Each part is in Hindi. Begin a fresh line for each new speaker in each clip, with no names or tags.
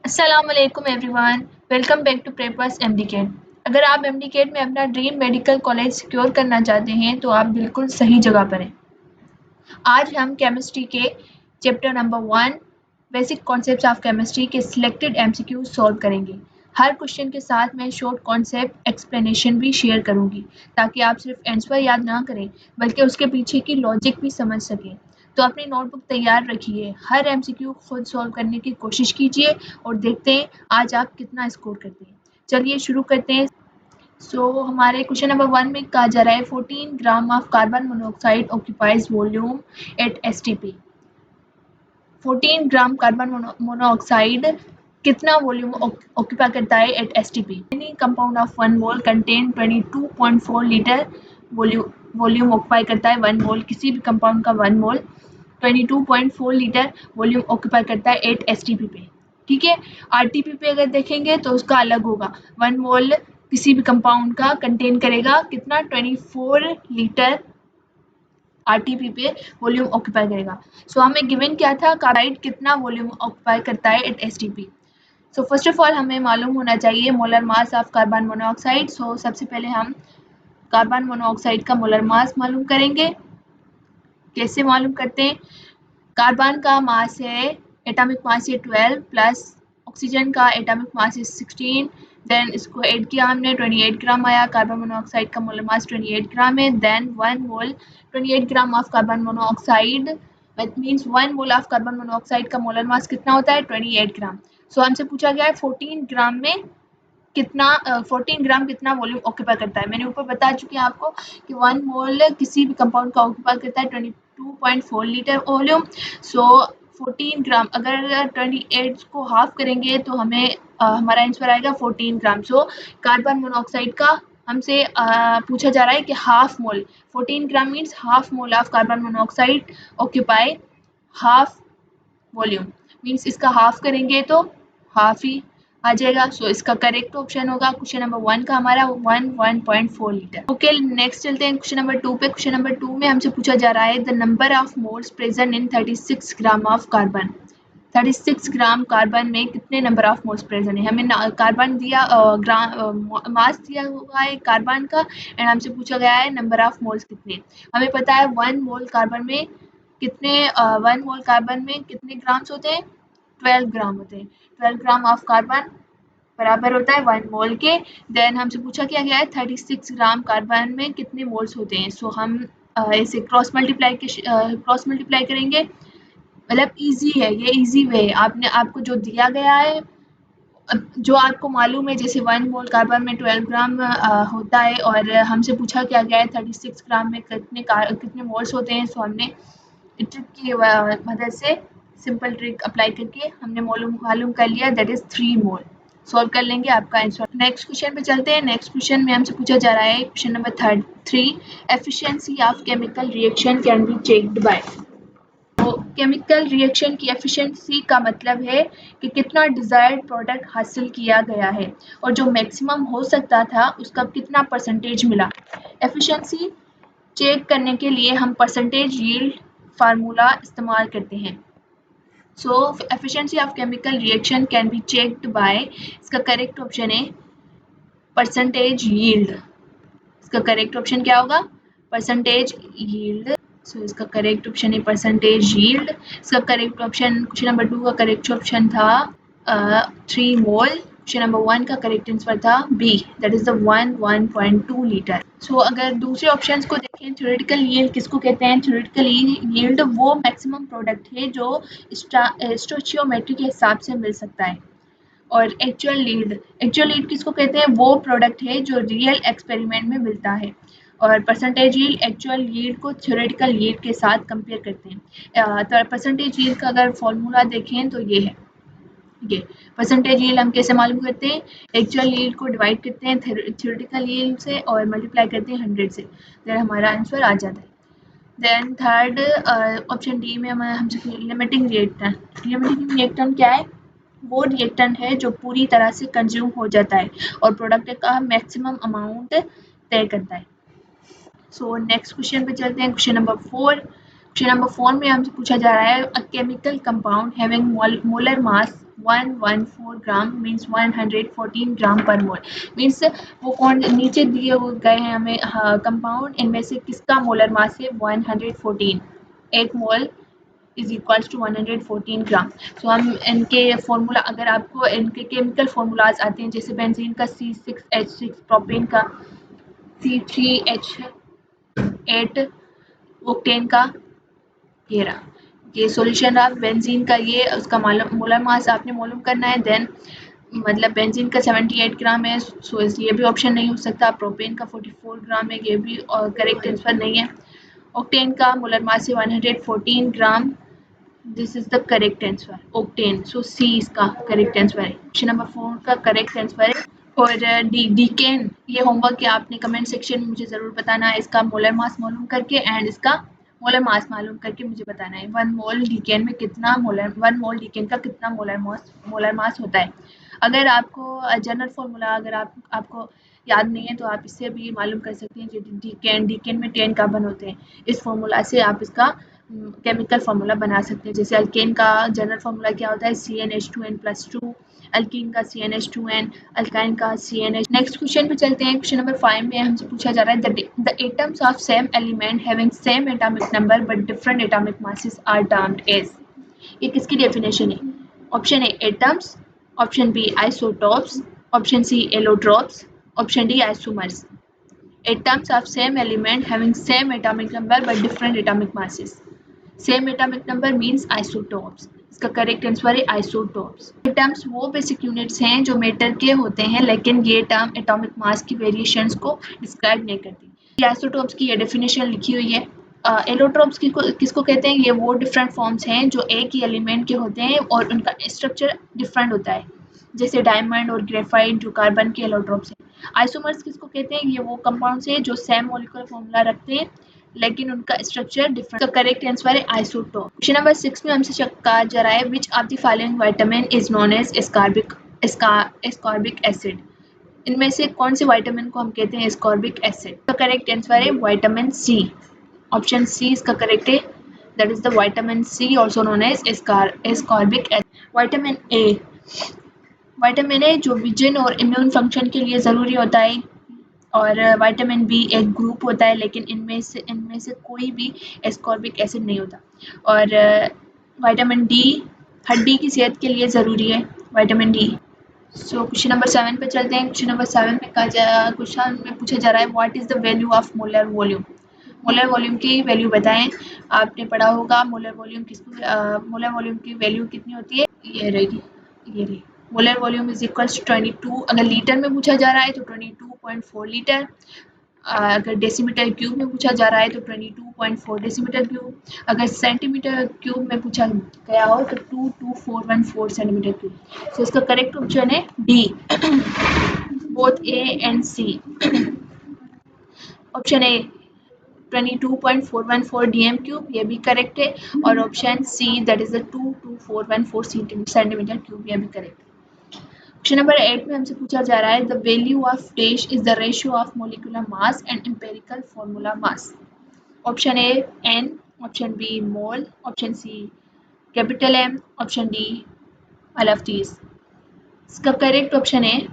अस्सलाम वालेकुम everyone, welcome back to preppers MDCAT. अगर आप एमडीकेट में अपना ड्रीम मेडिकल कॉलेज सिक्योर करना चाहते हैं तो आप बिल्कुल सही जगह पर हैं। आज हम केमिस्ट्री के chapter number 1 basic concepts of chemistry के सिलेक्टेड एमसीक्यू सॉल्व करेंगे। हर क्वेश्चन के साथ मैं शॉर्ट कॉन्सेप्ट एक्सप्लेनेशन भी शेयर करूंगी ताकि आप सिर्फ आंसर याद ना करें बल्कि उसके पीछे की लॉजिक भी समझ सकें। तो अपनी नोटबुक तैयार रखिए, हर एमसीक्यू खुद सॉल्व करने की कोशिश कीजिए और देखते हैं आज आप कितना स्कोर करते हैं। चलिए शुरू करते हैं। हमारे क्वेश्चन नंबर 1 में कहा जा रहा है 14 gram of carbon monoxide occupies volume at STP. 14 gram carbon monoxide कितना वॉल्यूम ऑक्यूपाई करता है at STP. Any compound of 1 mole contain 22.4 litre volume occupy करता है 1 मोल। किसी भी कंपाउंड का 1 मोल 22.4 लीटर वॉल्यूम ऑक्यूपाई करता है 8 एसटीपी पे। ठीक है, आरटीपी पे अगर देखेंगे तो उसका अलग होगा। 1 मोल किसी भी कंपाउंड का कंटेन करेगा कितना 24 लीटर आरटीपी पे वॉल्यूम ऑक्यूपाई करेगा। हमें गिवन क्या था, कार्बाइड कितना वॉल्यूम ऑक्यूपाई करता है at STP. First of all हमें मालूम होना चाहिए molar mass of carbon monoxide. सबसे पहले हम कार्बन मोनोऑक्साइड का मोलर मास मालूम करेंगे। कैसे मालूम करते हैं? कार्बन का मास है, एटॉमिक मास है 12 प्लस ऑक्सीजन का एटॉमिक मास है 16। देन इसको ऐड किया हमने 28 ग्राम आया। कार्बन मोनोऑक्साइड का मोलर मास 28 ग्राम है। Then 1 mole 28 gram of carbon monoxide that means 1 mole of carbon monoxide का मोलर मास कितना होता है 28 ग्राम। हमसे पूछा गया है 14 ग्राम में कितना 14 ग्राम कितना वॉल्यूम ऑक्यूपाई करता है। मैंने ऊपर बता चुकी हूँ आपको कि 1 मोल किसी भी कंपाउंड का ऑक्यूपाई करता है 22.4 लीटर वॉल्यूम। 14 ग्राम अगर 28 को हाफ करेंगे तो हमें हमारा आंसर आएगा 14 ग्राम। कार्बन मोनोऑक्साइड का हमसे पूछा जा रहा है कि half mole 14 gram means half mole of carbon monoxide occupy half volume means इसका हाफ करेंगे तो हाफ ही आ जाएगा। इसका करेक्ट ऑप्शन होगा क्वेश्चन नंबर 1 का हमारा 1.4 लीटर। ओके, नेक्स्ट चलते हैं क्वेश्चन नंबर 2 पे। क्वेश्चन नंबर 2 में हमसे पूछा जा रहा है the number of moles present in 36 gram of carbon. 36 gram carbon में कितने नंबर ऑफ मोल्स प्रेजेंट है। हमें कार्बन दिया मास दिया हुआ है कार्बन का एंड हमसे पूछा गया है नंबर ऑफ मोल्स कितने। हमें पता है 1 मोल कार्बन में कितने 1 मोल कार्बन में कितने ग्राम्स होते हैं 12 ग्राम होते हैं। 12 ग्राम ऑफ कार्बन बराबर होता है 1 मोल के। देन हमसे पूछा क्या गया है 36 ग्राम कार्बन में कितने मोल्स होते हैं। हम इसे क्रॉस मल्टीप्लाई करेंगे। मतलब इजी है, ये इजी वे है। आपको जो दिया गया है जो आपको मालूम है, जैसे 1 मोल कार्बन में 12 ग्राम होता है और हमसे पूछा क्या गया है 36 ग्राम में कितने मोल्स होते हैं। हमने ट्रिक की मदद से सिंपल ट्रिक अप्लाई करके हमने मालूम कर लिया दैट इज 3 मोल। सॉल्व कर लेंगे आपका आंसर। नेक्स्ट क्वेश्चन पे चलते हैं। नेक्स्ट क्वेश्चन में हमसे पूछा जा रहा है question number 3 efficiency of chemical reaction can be checked by. तो केमिकल रिएक्शन की एफिशिएंसी का मतलब है कि कितना डिजायर्ड प्रोडक्ट हासिल किया गया है और जो मैक्सिमम हो सकता था उसका कितना परसेंटेज मिला। एफिशिएंसी चेक करने के लिए हम परसेंटेज यील्ड फार्मूला इस्तेमाल करते हैं। Efficiency of chemical reaction can be checked by, इसका करेक्ट ऑप्शन है परसेंटेज यील्ड। इसका करेक्ट ऑप्शन क्या होगा परसेंटेज यील्ड। इसका करेक्ट ऑप्शन है परसेंटेज यील्ड। इसका करेक्ट ऑप्शन क्वेश्चन नंबर 2 का करेक्ट ऑप्शन था 3 मोल। क्वेश्चन नंबर 1 का करेक्ट आंसर था B that is the 1.2 litre. अगर दूसरे ऑप्शंस को देखें थ्योरेटिकल यील्ड किसको कहते हैं। थ्योरेटिकल यील्ड वो मैक्सिमम प्रोडक्ट है जो स्टोइचियोमेट्री के हिसाब से मिल सकता है। और एक्चुअल यील्ड किसको कहते हैं, वो प्रोडक्ट है जो रियल एक्सपेरिमेंट में मिलता है। और परसेंटेज यील्ड एक्चुअल यील्ड को थ्योरेटिकल यील्ड के साथ कंपेयर करते हैं। तो परसेंटेज यील्ड का अगर फॉर्मूला देखें तो ये है। ठीक है, परसेंटेज यील्ड हम कैसे मालूम करते हैं, एक्चुअल यील्ड को डिवाइड करते हैं थ्योरेटिकल यील्ड से और मल्टीप्लाई करते हैं 100 से, देन हमारा आंसर आ जाता है। देन थर्ड ऑप्शन डी में हमसे लिमिटिंग रिएक्टेंट। लिमिटिंग रिएक्टेंट क्या है, वो रिएक्टेंट है जो पूरी तरह से कंज्यूम हो जाता है और प्रोडक्ट का मैक्सिमम अमाउंट तय करता है। नेक्स्ट क्वेश्चन पे चलते हैं। क्वेश्चन नंबर 4 में हमसे पूछा जा रहा है a chemical compound having molar mass 114 gram means 114 ग्राम पर मोल। मीन्स वो कौन नीचे दिए गए हैं हमें कंपाउंड, इनमें से किसका मोलर मास है 114। एक मोल इज इक्वल्स टू 114 ग्राम। तो हम इनके फॉर्मूला, अगर आपको इनके केमिकल फार्मूलाज आते हैं जैसे बेंजीन का C6H6, प्रोपेन का C3H8, ओक्टेन का 13। ये सॉल्यूशन रहा बेंजीन का, ये उसका मोलर मास आपने मालूम करना है। देन मतलब बेंजीन का 78 ग्राम है, सो ये भी ऑप्शन नहीं हो सकता। प्रोपेन का 44 ग्राम है, ये भी करेक्ट आंसर नहीं है। ओक्टेन का मोलर मास है 114 gram, this is the correct answer octane. So see इसका करेक्ट आंसर है। क्वेश्चन नंबर 4 का करेक्ट आंसर है। और डीकेन, ये होमवर्क है, आपने कमेंट सेक्शन में मुझे ज़रूर बताना है इसका मोलर मास मालूम करके एंड इसका मोलर मास मालूम करके मुझे बताना है 1 मोल डीकेन में कितना मोलर, 1 मोल डीकेन का कितना मोलर मास होता है। अगर आपको जनरल फॉर्मूला अगर आपको याद नहीं है तो आप इससे भी मालूम कर सकते हैं। डीकेन में 10 कार्बन होते हैं, इस फॉर्मूला से आप इसका केमिकल फार्मूला बना सकते हैं। जैसे अल्केन का जनरल फार्मूला क्या होता है CnH2n+2, अल्कीन का CnH2n, अल्काइन का CnH। नेक्स्ट क्वेश्चन पे चलते हैं। क्वेश्चन नंबर 5 में हमसे पूछा जा रहा है the atoms of same element having same atomic number but different atomic masses are termed as. ये किसकी डेफिनेशन है? Option A atoms, option B isotopes, option C allotropes, option D isomers. Atoms of same element having same atomic number but different atomic masses. Same atomic number means isotopes. इसका करेक्ट आंसर है आइसोटोप्स। एटम्स वो बेसिक यूनिट्स हैं जो मेटर के होते हैं, लेकिन ये टर्म एटॉमिक मास की वेरिएशंस को डिस्क्राइब नहीं करती। आइसोटोप्स की ये डेफिनेशन लिखी हुई है। एलोट्रोप्स किसको कहते हैं? ये वो डिफरेंट फॉर्म्स हैं जो एक ही एलिमेंट के होते हैं और उनका स्ट्रक्चर डिफरेंट होता है, जैसे डायमंड और ग्रेफाइट जो कार्बन के एलोट्रोप्स हैं। आइसोमर्स किसको कहते हैं? ये वो कंपाउंड्स हैं जो सेम मॉलिक्यूलर फॉर्मूला रखते हैं लेकिन उनका स्ट्रक्चर डिफरेंट। तो करेक्ट आंसर है आइसोटोप। क्वेश्चन नंबर 6 में हमसे कहा जा रहा है which of the following vitamin is known as ascorbic acid. इनमें से कौन से विटामिन को हम कहते हैं एस्कॉर्बिक एसिड? तो करेक्ट आंसर है विटामिन सी। ऑप्शन सी इसका करेक्ट है, that is the vitamin C also known as ascorbic acid. Vitamin A, vitamin A जो विजन और इम्यून फंक्शन के लिए ज़रूरी होता है, और विटामिन बी एक ग्रुप होता है लेकिन इनमें से कोई भी एस्कॉर्बिक एसिड नहीं होता। और विटामिन डी हड्डी की सेहत के लिए ज़रूरी है vitamin D. So question number 7 पे चलते हैं। क्वेश्चन नंबर 7 में क्वेश्चन में पूछा जा रहा है what is the value of molar volume. Molar volume की वैल्यू बताएं। आपने पढ़ा होगा मोलर वॉल्यूम मोलर वॉल्यूम की वैल्यू कितनी होती है? ये रही molar volume is equals to 22। अगर लीटर में पूछा जा रहा है तो 22.4 लीटर। अगर डेसीमीटर क्यूब में पूछा जा रहा है तो 22.4 डेसीमीटर क्यूब। अगर सेंटीमीटर क्यूब में पूछा गया हो तो 22414 सेंटीमीटर क्यूब। सो इसका करेक्ट ऑप्शन है D, both A and C. Option A 22.414 DM cube, ये भी करेक्ट है। और option C that is the 22414 centimetre cube, ये भी करेक्ट है। क्वेश्चन नंबर 8 में हमसे पूछा जा रहा है the value of dash is the ratio of molecular mass and empirical formula mass. Option A N, option B mole, option C capital M, option D all of these. इसका करेक्ट ऑप्शन है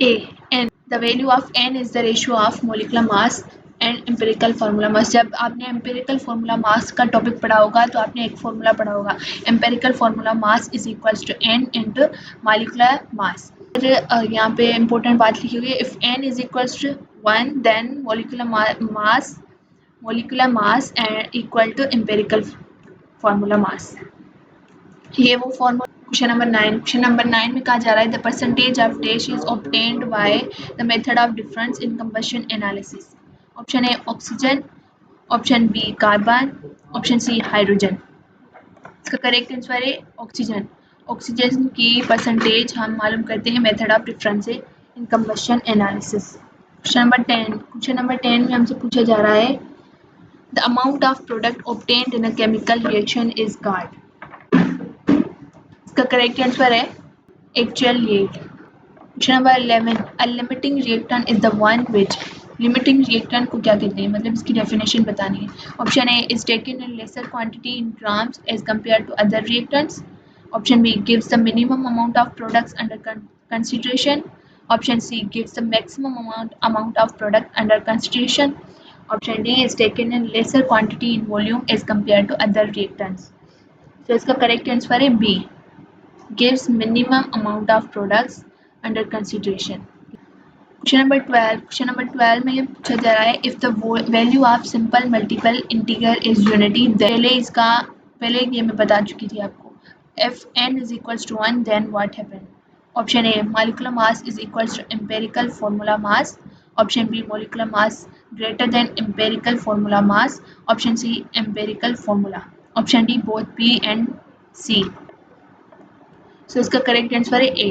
A N. The value of N is the ratio of molecular mass and empirical formula mass. जब आपने एम्पिरिकल फार्मूला मास का टॉपिक पढ़ा होगा तो आपने एक फार्मूला पढ़ा होगा, empirical formula mass is equals to N into molecular mass. यहाँ पे इंपॉर्टेंट बात लिखी हुई है, if N is equals to 1 then molecular mass and equal to empirical formula mass. ये वो formula. Question number 9, question number 9 में कहा जा रहा है the percentage of dash is obtained by the method of difference in combustion analysis. Option A oxygen, option B carbon, option C hydrogen. इसका करेक्ट आंसर है ऑक्सीजन। ऑक्सीजन की परसेंटेज हम मालूम करते हैं method of difference in combustion analysis. Question number 10, question number 10 में हमसे पूछा जा रहा है the amount of product obtained in a chemical reaction is called. इसका करेक्ट आंसर है actual yield. Question number 11, a limiting reactant is the one which. Limiting reactant को क्या कहते हैं, मतलब इसकी डेफिनेशन बतानी है। Option A is taken in lesser quantity in grams as compare to other reactants, Option B gives the minimum amount of products under consideration. Option C gives the maximum amount of product under consideration. Option D is taken in lesser quantity in volume as compared to other reactants. So इसका correct answer है B, gives minimum amount of products under consideration. Question number 12 में ये पूछा जा रहा है if the value of simple multiple integer is unity, पहले ये मैं बता चुकी थी आपको. If n is equals to 1, then what happened? Option A, molecular mass is equals to empirical formula mass. Option B, molecular mass greater than empirical formula mass. Option C, empirical formula. Option D, both B and C. So इसका करेक्ट आंसर है A,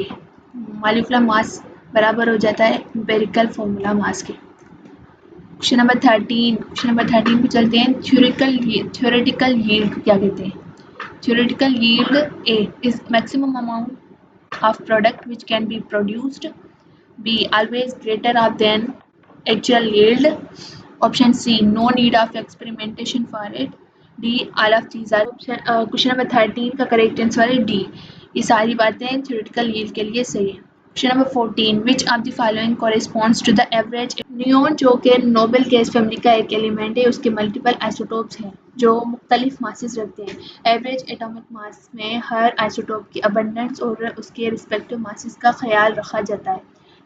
मॉलिक्यूलर मास बराबर हो जाता है एम्पिरिकल फॉर्मूला मास के. क्वेश्चन नंबर 13 पे चलते हैं. थ्योरेटिकल यील्ड क्या कहते हैं? Theoretical yield A is maximum amount of product which can be produced. B, always greater than actual yield. Option C, no need of experimentation for it. D, all of these are. Question number 13 का करेक्ट आंसर है D, ये सारी बातें थ्योरेटिकल यील्ड के लिए सही है. Question number 14, which of the following corresponds to the average. Neon जो कि नोबेल गैस फैमिली का एक एलिमेंट है, उसके मल्टीपल आइसोटोप्स हैं जो मुख्तलिफ मासेस रखते हैं. एवरेज एटॉमिक मास में हर आइसोटोप की अबंडेंस और उसके रिस्पेक्टिव मासेस का ख्याल रखा जाता है.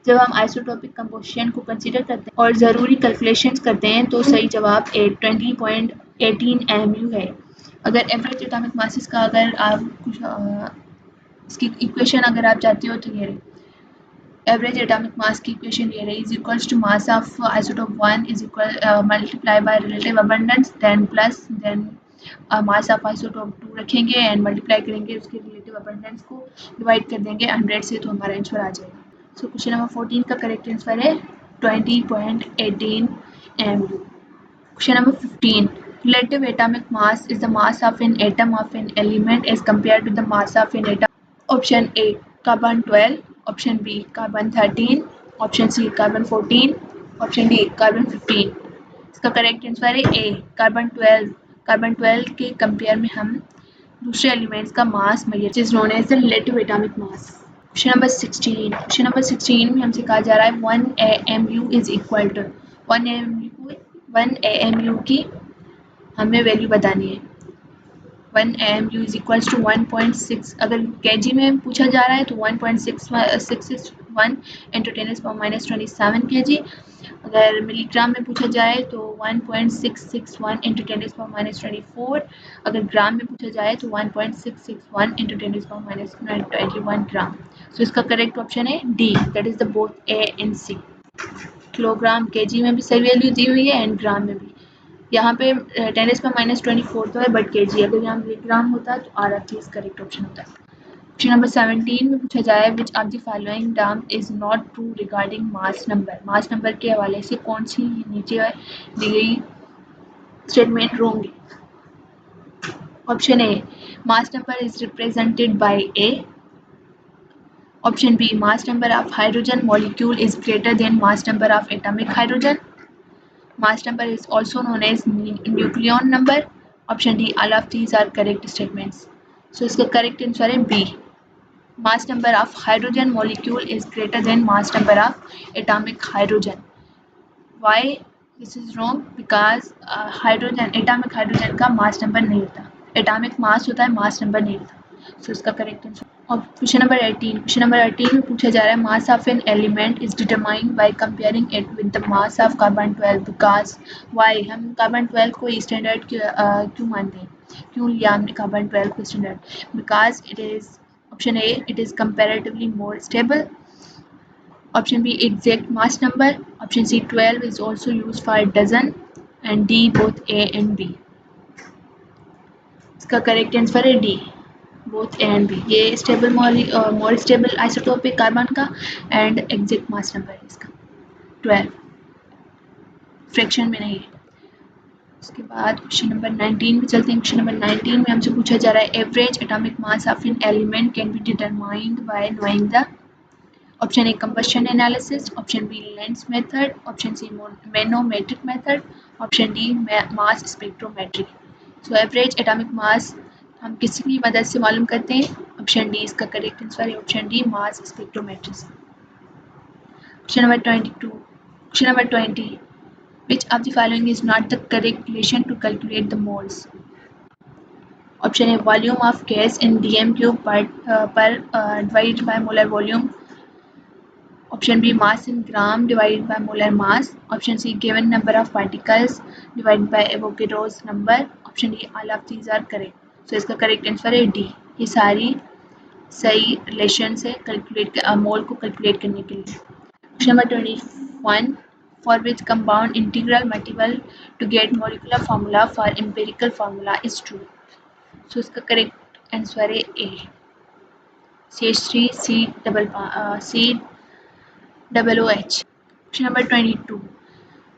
जब हम आइसोटोपिक कंपोजिशन को कंसीडर करते हैं और ज़रूरी कैलकुलेशंस करते हैं तो सही जवाब 20.18 AMU है. अगर एवरेज एटॉमिक मासेस का अगर आप कुछ इसकी इक्वेशन अगर आप चाहते हो तो ये रही. एवरेज एटॉमिक मास की इक्वेशन ये रही, is equals to mass of isotope 1 is equal multiply by relative abundance then mass of isotope 2 रखेंगे एंड मल्टीप्लाई करेंगे उसके रिलेटिव अबंडेंस को, डिवाइड कर देंगे 100 से तो हमारा आंसर आ जाएगा. सो क्वेश्चन नंबर 14 का करेक्ट आंसर है 20.18 AMU. Question number 15. Relative atomic mass is the mass of an atom of an element as compared to the mass of an atom. Option A, carbon 12. Option B, carbon 13. Option C, carbon 14. Option D, carbon 15. इसका करेक्ट आंसर है A, कार्बन 12. कार्बन 12 के कंपेयर में हम दूसरे एलिमेंट्स का mass measure is known as the relative atomic mass. Question number 16. Question number 16 में हमसे कहा जा रहा है 1 AMU is equal to 1 AMU की हमें वैल्यू बतानी है. 1 AMU इज इक्वल्स टू 1.6. अगर kg में पूछा जा रहा है तो 1.661 इंटू 10⁻⁻27 kg. अगर मिलीग्राम में पूछा जाए तो 1.661 इंटू 10⁻⁻24. अगर ग्राम में पूछा जाए तो 1.661 इंटू 10⁻⁻21 ग्राम. सो इसका करेक्ट ऑप्शन है D, that is the both A and C. Kilogram kg में भी सही वैल्यू दी हुई है एंड ग्राम में भी. यहाँ पे 10⁻⁻24 तो है बट kg, अगर यहाँ मिलीग्राम होता तो आर चीज करेक्ट ऑप्शन होता. क्वेश्चन नंबर 17 में पूछा जाए which of the following term is not true regarding mass number. Mass number के हवाले से कौन सी नीचे दी गई स्टेटमेंट रॉन्ग है. Option A, mass number is represented by A. Option B, mass number of hydrogen molecule is greater than mass number of atomic hydrogen. Mass number is also known as nucleon number. Option D, all of these are correct statements. So इसका correct answer है B. Mass number of hydrogen molecule is greater than mass number of atomic hydrogen. Why this is wrong? Because atomic hydrogen का mass number नहीं होता. Atomic mass होता है, mass number नहीं होता. So इसका correct answer. और क्वेश्चन नंबर 18 में पूछा जा रहा है mass of an element is determined by comparing it with the mass of carbon 12 because why. हम कार्बन 12 को स्टैंडर्ड क्यों मानते हैं, क्यों लिया हमने कार्बन 12 को standard? Because it is, option A, it is comparatively more stable. Option B, exact mass number. Option C, 12 is also use for dozen. And D, both A and B. इसका करेक्ट आंसर है D, both A and B. ये स्टेबल मोर स्टेबल आइसोटोप है कार्बन का एंड एग्जैक्ट मास नंबर है इसका 12, फ्रैक्शन में नहीं है. उसके बाद क्वेश्चन नंबर 19 में चलते हैं. क्वेश्चन नंबर 19 में हमसे पूछा जा रहा है average atomic mass of an element can be determined by knowing the. Option A, combustion analysis. Option B, lens method. Option C, manometric method. Option D, mass spectrometry. So average atomic mass हम किसकी मदद से मालूम करते हैं? ऑप्शन डी इसका करेक्ट आंसर है। ऑप्शन डी मास स्पेक्ट्रोमेट्री से। Question number 22। Question number 20, which of the following is not the correct relation to calculate the moles? Option A, volume of gas in dm cube per divided by molar volume. Option B, mass in gram divided by molar mass. Option C, given number of particles divided by Avogadro's number. Option D, all of these are correct. So इसका करेक्ट आंसर है डी। ये सारी सही रिलेशन है कैलकुलेट मोल को कैलकुलेट करने के लिए। Question number 21, for which compound integral multiple to get molecular formula for empirical formula is true? So इसका करेक्ट आंसर है ए, CH3COOH. Question number 22.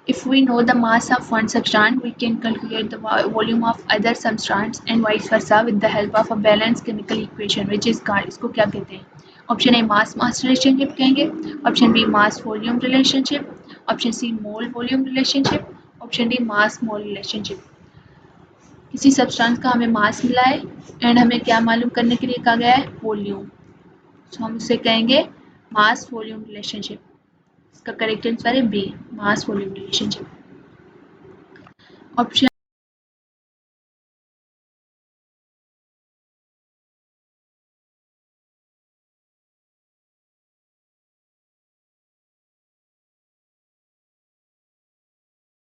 If we know the mass of one substance, we can calculate the volume of other substance and vice versa with the help of a balanced chemical equation, which is called, इसको क्या कहते हैं? Option A mass mass relationship कहेंगे, option B mass volume relationship, option C mole volume relationship, option D mass mole relationship. किसी सब्सटेंस का हमें मास मिला है एंड हमें क्या मालूम करने के लिए कहा गया है? वॉल्यूम। सो हम उसे कहेंगे मास वॉल्यूम रिलेशनशिप। इसका करेक्ट आंसर है B, mass volume relationship. Option